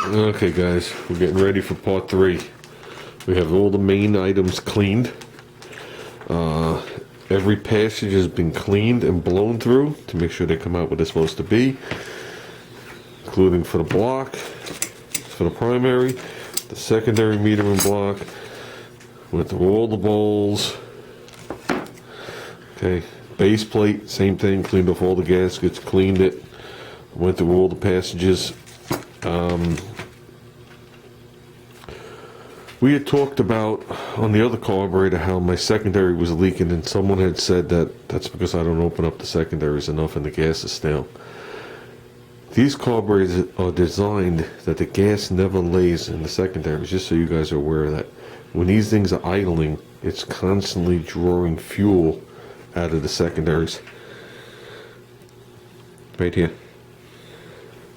Okay guys, we're getting ready for part 3. We have all the main items cleaned. Every passage has been cleaned and blown through to make sure they come out where they're supposed to be, including for the block, for the primary, the secondary metering block, went through all the bowls. Okay, base plate, same thing, cleaned off all the gaskets, cleaned it, went through all the passages. We had talked about on the other carburetor how my secondary was leaking, and someone had said that that's because I don't open up the secondaries enough and the gas is stale. These carburetors are designed that the gas never lays in the secondaries, just so you guys are aware of that. When these things are idling, it's constantly drawing fuel out of the secondaries. Right here.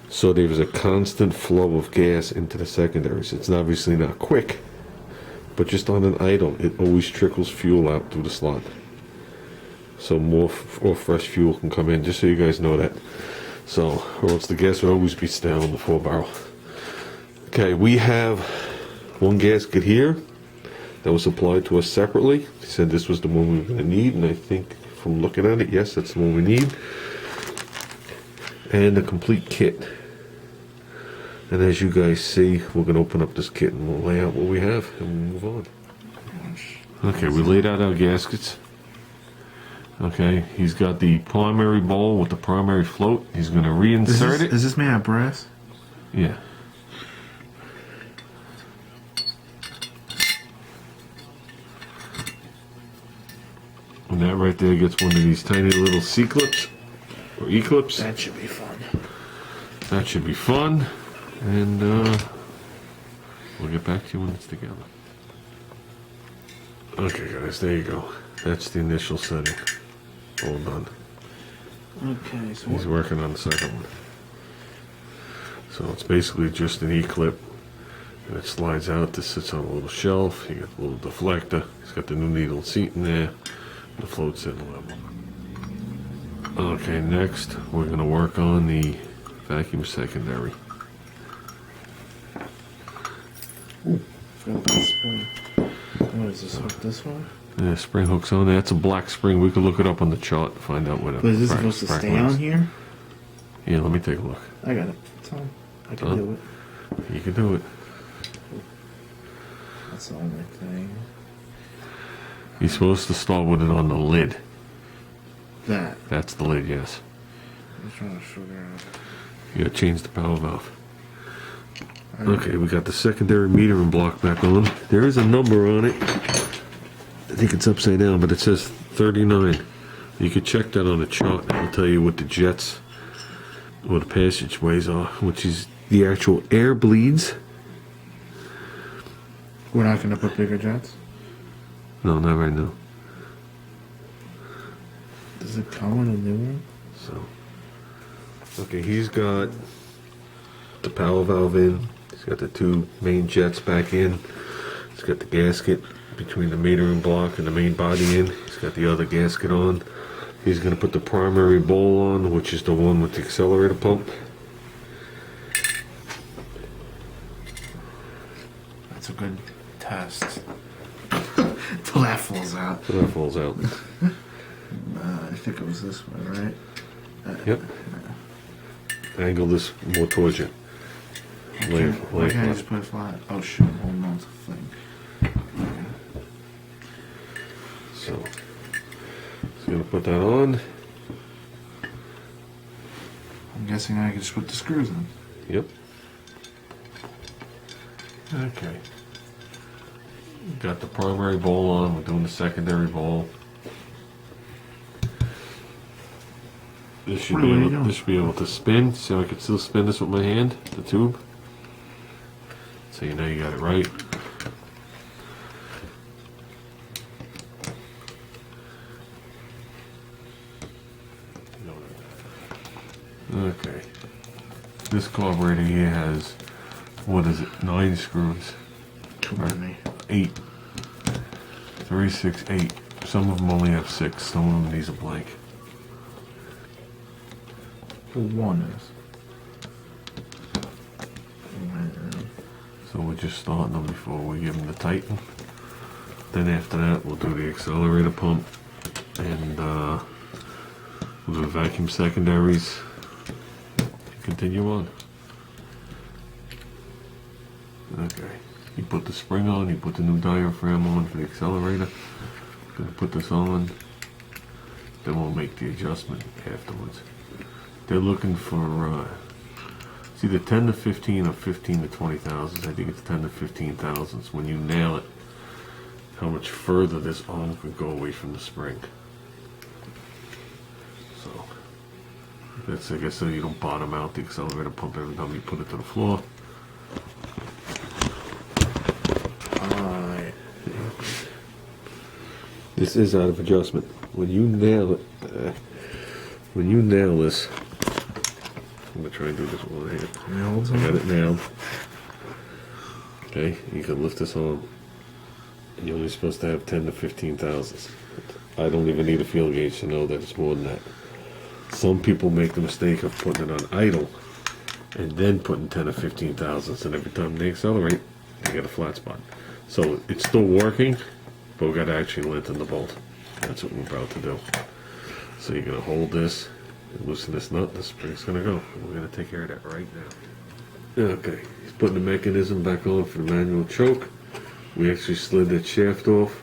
So there's a constant flow of gas into the secondaries. It's obviously not quick, but just on an idle, it always trickles fuel out through the slot. So more fresh fuel can come in, just so you guys know that. So, or else the gas would always be stale in the 4-barrel. Okay, we have one gasket here that was supplied to us separately. He said this was the one we were going to need, and I think from looking at it, yes, that's the one we need. And a complete kit. And as you guys see, we're going to open up this kit and we'll lay out what we have and we'll move on. Okay, we laid out our gaskets. Okay, he's got the primary bowl with the primary float. He's going to reinsert it. Is this made out of brass? Yeah. And that right there gets one of these tiny little C-clips or E-clips. That should be fun. That should be fun. And we'll get back to you when it's together. Okay guys, there you go. That's the initial setting. All done. Okay, so he's working on the second one. So it's basically just an E-clip, and it slides out. This sits on a little shelf. You got the little deflector. He's got the new needle seat in there. The float's in level. Okay, next we're going to work on the vacuum secondary. what is this hook this way? Yeah, spring hook's on there. That's a black spring. We could look it up on the chart to find out what it is. But is this supposed to stay on here? Yeah, let me take a look. I got it. It's on. I can do it. You can do it. That's the only thing. You're supposed to start with it on the lid. That. That's the lid, yes. I'm trying to figure out. You gotta change the power valve. Okay, we got the secondary metering block back on. There is a number on it. I think it's upside down, but it says 39. You could check that on the chart. It'll tell you what the jets or the passageways are, which is the actual air bleeds. We're not going to put bigger jets? No, not right now. Does it come with a new one? So, okay, he's got the power valve in. He's got the two main jets back in. He's got the gasket between the metering block and the main body in. He's got the other gasket on. He's going to put the primary bowl on, which is the one with the accelerator pump. That's a good test. Till that falls out. So that falls out. I think it was this way, right? Yep. Angle this more towards you. Why can't I just put it flat? Oh shit, I'm holding on to the thing. So, just gonna put that on. I'm guessing I can just put the screws in. Yep. Okay. Got the primary bowl on. We're doing the secondary bowl. This should be able to spin. See how I can still spin this with my hand, the tube. So you know you got it right. Okay. This carburetor here has, what is it, 9 screws? Too many. 8. 3, 6, 8. Some of them only have 6. Some of them these are blank. One is. So we're just starting them before we give them the tighten. Then after that, we'll do the accelerator pump and we'll do vacuum secondaries. Continue on. Okay. You put the spring on, you put the new diaphragm on for the accelerator. Gonna put this on. Then we'll make the adjustment afterwards. They're looking for it's either 10 to 15 or 15 to 20 thousandths. I think it's 10 to 15 thousandths. When you nail it, how much further this arm could go away from the spring. So that's, I guess, so you don't bottom out the accelerator pump every time you put it to the floor. Alright. This is out of adjustment. When you nail it, when you nail this, I'm gonna try and do this with one hand. I got it nailed. Okay, you can lift this on. You're only supposed to have 10 to 15 thousandths. I don't even need a field gauge to know that it's more than that. Some people make the mistake of putting it on idle and then putting 10 to 15 thousandths, and every time they accelerate, they get a flat spot. So it's still working, but we got to actually lengthen the bolt. That's what we're about to do. So you're gonna hold this, and loosen this nut, the spring's gonna go. And we're gonna take care of that right now. Okay, he's putting the mechanism back on for the manual choke. We actually slid that shaft off,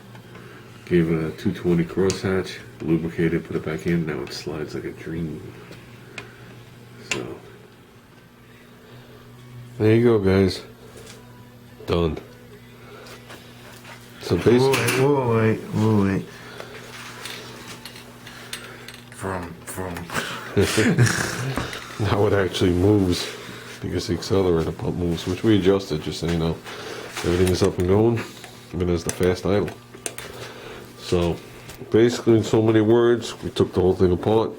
gave it a 220 crosshatch, lubricated, put it back in. Now it slides like a dream. So there you go, guys. Done. So basically, Wait. now it actually moves because the accelerator pump moves, which we adjusted, just so you know. Everything is up and going, even as the fast idle. So basically, in so many words, we took the whole thing apart,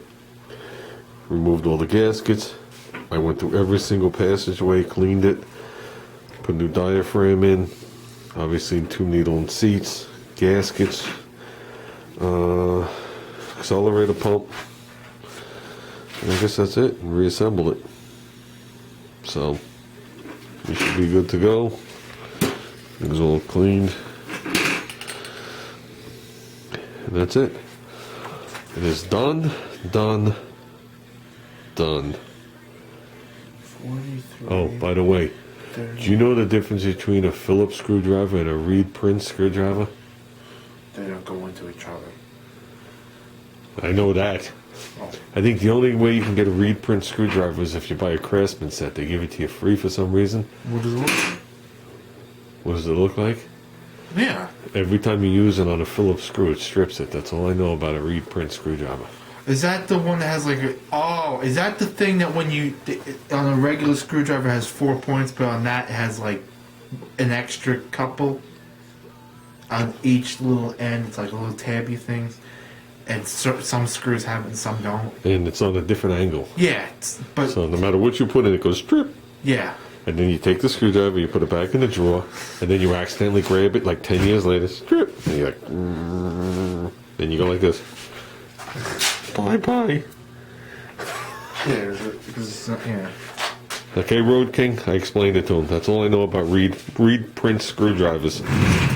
removed all the gaskets. I went through every single passageway, cleaned it, put a new diaphragm in, obviously 2 needle and seats, gaskets, accelerator pump, and I guess that's it, and reassembled it. So we should be good to go. Things all cleaned, and that's it. It is done. 43. Oh, by the way, 30. do you know the difference between a Phillips screwdriver and a Reed Prince screwdriver? They don't go into each other. I know that. Oh. I think the only way you can get a Reed Prince screwdriver is if you buy a Craftsman set. They give it to you free for some reason. What does it look like? What does it look like? Yeah. Every time you use it on a Phillips screw, it strips it. That's all I know about a Reed Prince screwdriver. Is that the one that has like a... Oh, is that the thing that when you... On a regular screwdriver has 4 points, but on that it has like an extra couple on each little end? It's like a little tabby thing. And some screws have it and some don't. And it's on a different angle. Yeah, but... So no matter what you put in, it goes strip. Yeah. And then you take the screwdriver, you put it back in the drawer, and then you accidentally grab it like 10 years later, strip. And you're like, then you go like this. Bye-bye. Yeah, because it's not... Yeah. Okay, Road King, I explained it to him. That's all I know about Reed Prince screwdrivers.